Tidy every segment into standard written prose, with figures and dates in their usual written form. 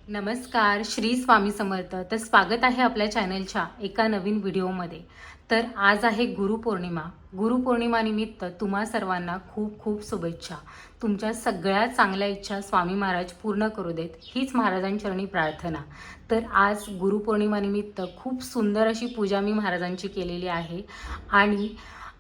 नमस्कार, श्री स्वामी समर्थ. तर स्वागत आहे आपल्या चॅनलच्या एका नवीन व्हिडिओमध्ये. तर आज आहे गुरुपौर्णिमा. गुरुपौर्णिमानिमित्त तुम्हा सर्वांना खूप खूप शुभेच्छा. तुमच्या सगळ्या चांगल्या इच्छा स्वामी महाराज पूर्ण करू देत, हीच महाराजांचरणी प्रार्थना. तर आज गुरुपौर्णिमानिमित्त खूप सुंदर अशी पूजा मी महाराजांची केलेली आहे. आणि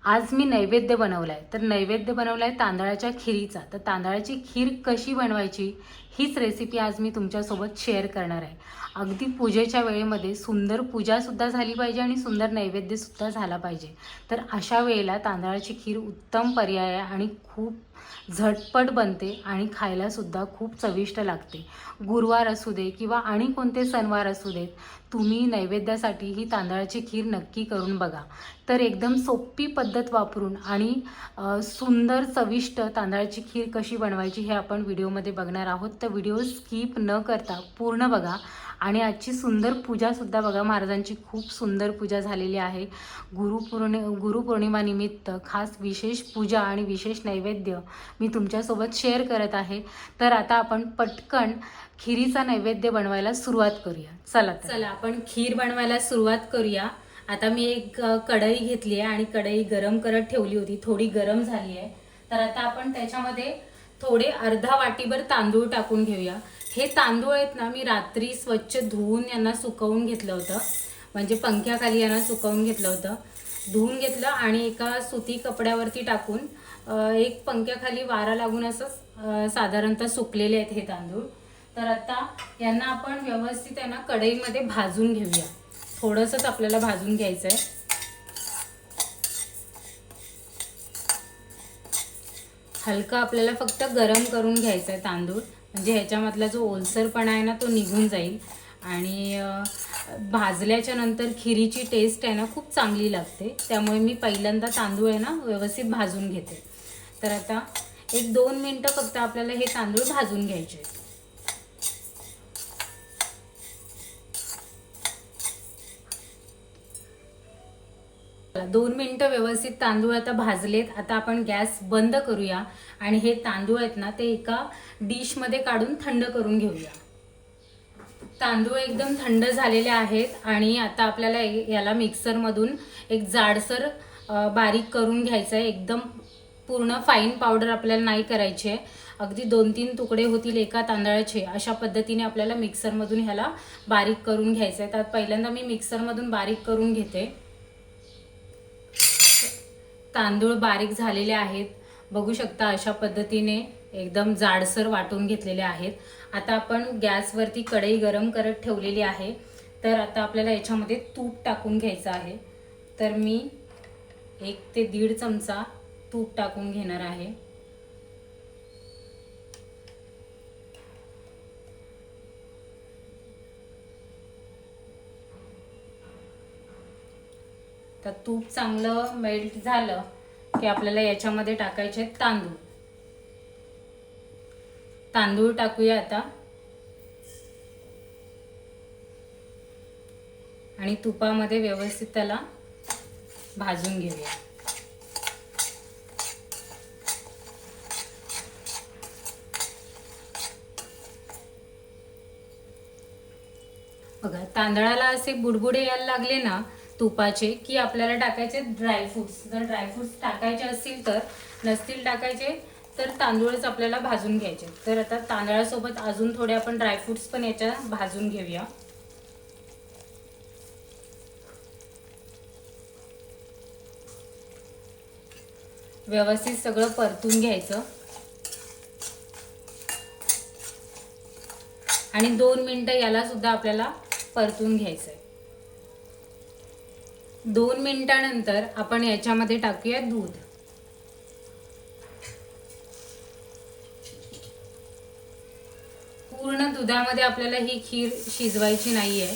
आज मी नैवेद्य बनवला आहे. तर नैवेद्य बनवला आहे तांदळाच्या खिरीचा. तर तांदळाची खीर कशी बनवायची हीच रेसिपी आज मी तुमच्यासोबत शेअर करणार आहे. अगदी पूजेच्या वेळेमध्ये सुंदर पूजासुद्धा झाली पाहिजे आणि सुंदर नैवेद्यसुद्धा झाला पाहिजे. तर अशा वेळेला तांदळाची खीर उत्तम पर्याय आहे आणि खूप झटपट बनते आणि खायलासुद्धा खूप चविष्ट लागते. गुरुवार असू दे किंवा आणि कोणते सणवार असू देत, तुम्ही नैवेद्यासाठी ही तांदळाची खीर नक्की करून बघा. तर एकदम सोपी पद्धत वापरून आणि सुंदर चविष्ट तांदळाची खीर कशी बनवायची हे आपण व्हिडिओमध्ये बघणार आहोत. तर व्हिडिओ स्किप न करता पूर्ण बघा. आणि आजची सुंदर पूजासुद्धा बघा. महाराजांची खूप सुंदर पूजा झालेली आहे. गुरुपौर्णिमानिमित्त खास विशेष पूजा आणि विशेष नैवेद्य मी तुमच्यासोबत शेअर करत आहे. तर आता आपण पटकन खिरीचा नैवेद्य बनवायला सुरुवात करूया. चला आपण खीर बनवायला सुरुवात करूया. आता मी एक कढई घेतली आहे आणि कढई गरम करत ठेवली होती. थोडी गरम झाली आहे. तर आता आपण त्याच्यामध्ये थोडे अर्धा वाटीभर तांदूळ टाकून घेऊया. हे तांदूळ आहेत ना, मी रात्री स्वच्छ धुवून यांना सुकवून घेतलं होतं. म्हणजे पंख्याखाली यांना सुकवून घेतलं होतं. धुवून घेतलं आणि एका सुती कपड्यावरती टाकून एक पंख्याखाली वारा लागून असं साधारणतः सुकलेले आहेत हे तांदूळ. तर आता यांना आपण व्यवस्थित यांना कढईमध्ये भाजून घेऊया. थोडंसंच आपल्याला भाजून घ्यायचं आहे. हलका आपल्याला फक्त गरम करून घ्यायचं आहे तांदूळ. म्हणजे ह्याच्यामधला जो ओलसरपणा आहे ना तो निघून जाईल. आणि भाजल्याच्या नंतर खिरीची टेस्ट आहे ना खूप चांगली लागते. त्यामुळे मी पहिल्यांदा तांदूळ आहे ना व्यवस्थित भाजून घेते. तर आता 1-2 मिनटं फक्त आपल्याला हे तांदूळ भाजून घ्यायचे. 2 मिनटं व्यवस्थित तांदूळ आता भाजलेत. आता आपण गॅस बंद करूया आणि हे तांदूळ आहेत ना ते एका डिशमध्ये काढून थंड करून घेऊया. तांदूळ एकदम थंड झालेले आहेत आणि आता आपल्याला याला मिक्सरमधून एक जाडसर बारीक करून घ्यायचं आहे. एकदम पूर्ण फाईन पावडर आपल्याला नाही करायची आहे. अगदी 2-3 तुकडे होतील एका तांदळाचे, अशा पद्धतीने आपल्याला मिक्सरमधून ह्याला बारीक करून घ्यायचं आहे. तर पहिल्यांदा मी मिक्सरमधून बारीक करून घेते. तांदूळ बारीक झालेले आहेत, बघू शकता. अशा पद्धतीने एकदम जाडसर वाटून घेतलेले आहेत. आता आपण गॅसवरती कढई गरम करत ठेवलेली आहे. तर आता आपल्याला याच्यामध्ये तूप टाकून घ्यायचं आहे. तर मी 1 ते 1.5 चमचा तूप टाकून घेणार आहे. तर तूप चांगलं मेल्ट झालं की आपल्याला याच्यामध्ये टाकायचे आहेत तांदूळ. तांदूळ टाकूया आता आणि तुपामध्ये व्यवस्थित त्याला भाजून घेऊया. बघा, तांदळाला असे बुडबुडे यायला लागले ना तुपाचे की आपल्याला टाकायचे ड्रायफ्रुट्स. जर ड्रायफ्रुट्स टाकायचे असतील तर, नसतील टाकायचे तर तांदूळच आपल्याला भाजून घ्यायचे. तर आता तांदळासोबत अजून थोडे आपण ड्रायफ्रुट्स पण याच्या भाजून घेऊया. व्यवस्थित सगळं परतून घ्यायचं आणि 2 मिनिटं याला सुद्धा आपल्याला परतून घ्यायचं आहे. 2 मिनिटानंतर आपण याच्यामध्ये टाकूया दूध. पूर्ण दुधामध्ये आपल्याला ही खीर शिजवायची नाहीये.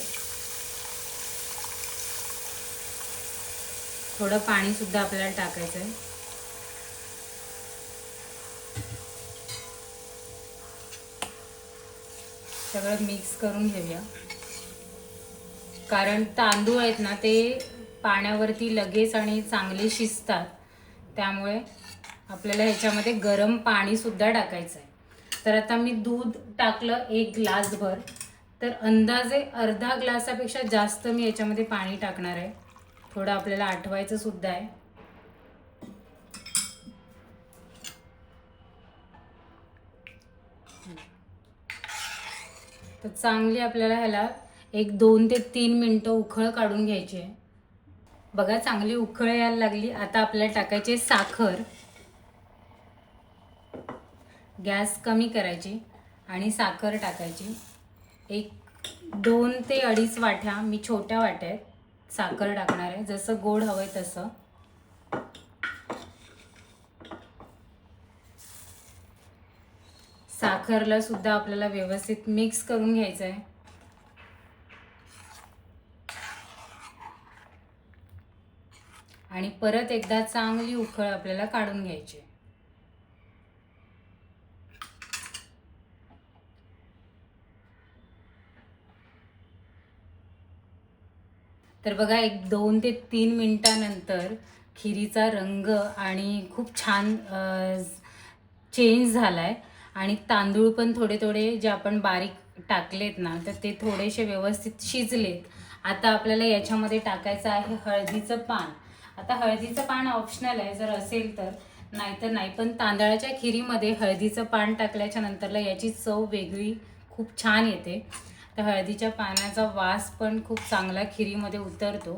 थोडं पाणी सुद्धा आपल्याला टाकायचं आहे. सगळं मिक्स करून घेऊया. कारण तांदूळ आहेत ना ते पाण्यावरती लगेच आणि चांगले शिजतात. त्यामुळे आपल्याला ह्याच्यामध्ये गरम पाणी सुद्धा टाकायचं आहे. तर आता मी दूध टाकलं 1 ग्लासभर. तर अंदाजे अर्धा ग्लासापेक्षा जास्त मी याच्यामध्ये पाणी टाकणार आहे. थोडं आपल्याला आठवायचं सुद्धा आहे. तर चांगली आपल्याला ह्याला एक 2 ते 3 मिनटं उकळ काढून घ्यायची आहे. बघा चांगली उकळ यायला लागली. आता आपल्याला टाकायची साखर. गॅस कमी करायची आणि साखर टाकायची. एक 2 ते 2.5 वाट्या मी छोट्या वाट्यात साखर टाकणार आहे, जसं गोड हवंय तसं. साखरला सुद्धा आपल्याला व्यवस्थित मिक्स करून घ्यायचं आहे. आणि परत एकदा चांगली उकळ आपल्याला काढून घ्यायची. तर बघा एक 2 ते 3 मिनिटानंतर खिरीचा रंग आणि खूप छान चेंज झालाय आणि तांदूळ पण थोडे थोडे जे आपण बारीक टाकलेत ना, तर ते थोडेसे व्यवस्थित शिजलेत. आता आपल्याला याच्यामध्ये टाकायचं आहे हळदीचं पान. आता हळदीचं पान ऑप्शनल आहे, जर असेल तर, नाहीतर नाही. पण तांदळाच्या खिरीमध्ये हळदीचं पान टाकल्याच्या नंतरला याची चव वेगळी खूप छान येते. तर हळदीच्या पानाचा वास पण खूप चांगला खिरीमध्ये उतरतो.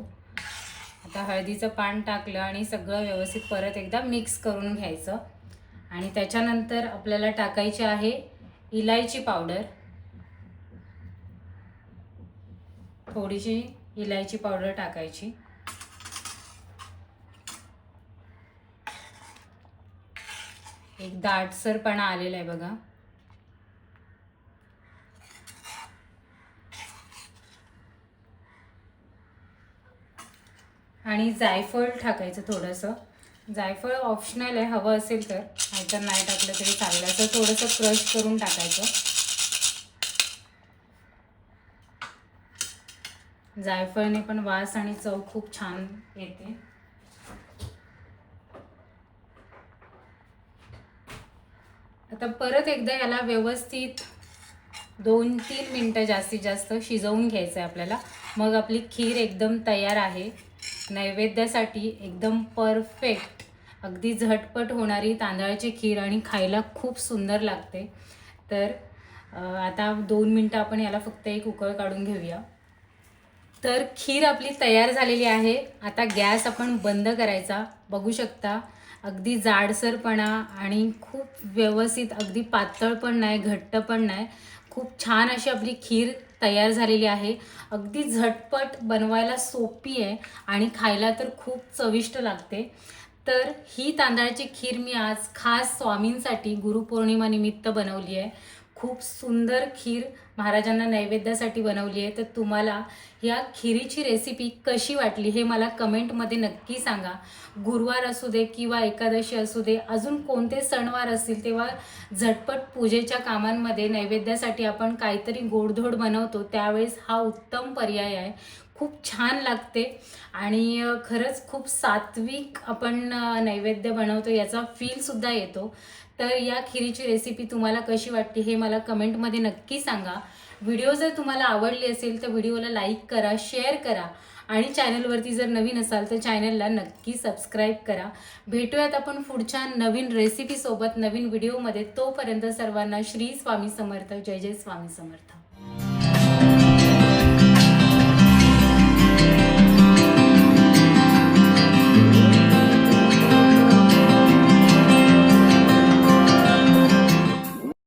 आता हळदीचं पान टाकलं आणि सगळं व्यवस्थित परत एकदा मिक्स करून घ्यायचं. आणि त्याच्यानंतर आपल्याला टाकायची आहे इलायची पावडर. थोडीशी इलायची पावडर टाकायची. एक दाटसरपणा आलेला आहे बघा. आणि जायफळ टाकायचं थोडंसं. जायफळ ऑप्शनल आहे, हवं असेल तर, नाहीतर नाही टाकलं तरी चालेल. असं थोडंसं क्रश करून टाकायचं. जायफळने पण वास आणि चव खूप छान येते. आता परत एकदा याला व्यवस्थित 2-3 मिनटं जास्तीत जास्त शिजवून घ्यायचं आहे आपल्याला. मग आपली खीर एकदम तयार आहे. नैवेद्यासाठी एकदम परफेक्ट, अगदी झटपट होणारी तांदळाची खीर आणि खायला खूप सुंदर लागते. तर आता 2 मिनटं आपण याला फक्त एक उकळ काढून घेऊया. तर खीर आपली तयार झालेली आहे. आता गॅस आपण बंद करायचा. बघू शकता अगदी जाडसरपणा आणि खूप व्यवस्थित, अगदी पातळ पण नाही, घट्ट पण नाही, खूप छान अशी आपली खीर तयार झालेली आहे. अगदी झटपट, बनवायला सोपी आहे आणि खायला तर खूप चविष्ट लागते. तर ही तांदळाची खीर मी आज खास स्वामींसाठी गुरुपौर्णिमा निमित्त बनवली आहे. खूप सुंदर खीर महाराजांना नैवेद्यासाठी बनवली आहे. तर तुम्हाला या खिरीची रेसिपी कशी वाटली हे मला कमेंटमध्ये नक्की सांगा. गुरुवार असू दे किंवा एकादशी असू दे, अजून कोणते सणवार असतील, तेव्हा झटपट पूजेच्या कामांमध्ये नैवेद्यासाठी आपण काहीतरी गोडधोड बनवतो, त्यावेळेस हा उत्तम पर्याय आहे. खूप छान लागते आणि खरंच खूप सात्विक आपण नैवेद्य बनवतो याचा फीलसुद्धा येतो. तर या खिरीची रेसिपी तुम्हाला कशी वाटते हे मला कमेंटमध्ये नक्की सांगा. व्हिडिओ जर तुम्हाला आवडली असेल तर व्हिडिओला लाईक करा, शेअर करा आणि चॅनलवरती जर नवीन असाल तर चॅनलला नक्की सबस्क्राईब करा. भेटूयात आपण पुढच्या नवीन रेसिपीसोबत, नवीन व्हिडिओमध्ये. तोपर्यंत सर्वांना श्री स्वामी समर्थ. जय जय स्वामी समर्थ.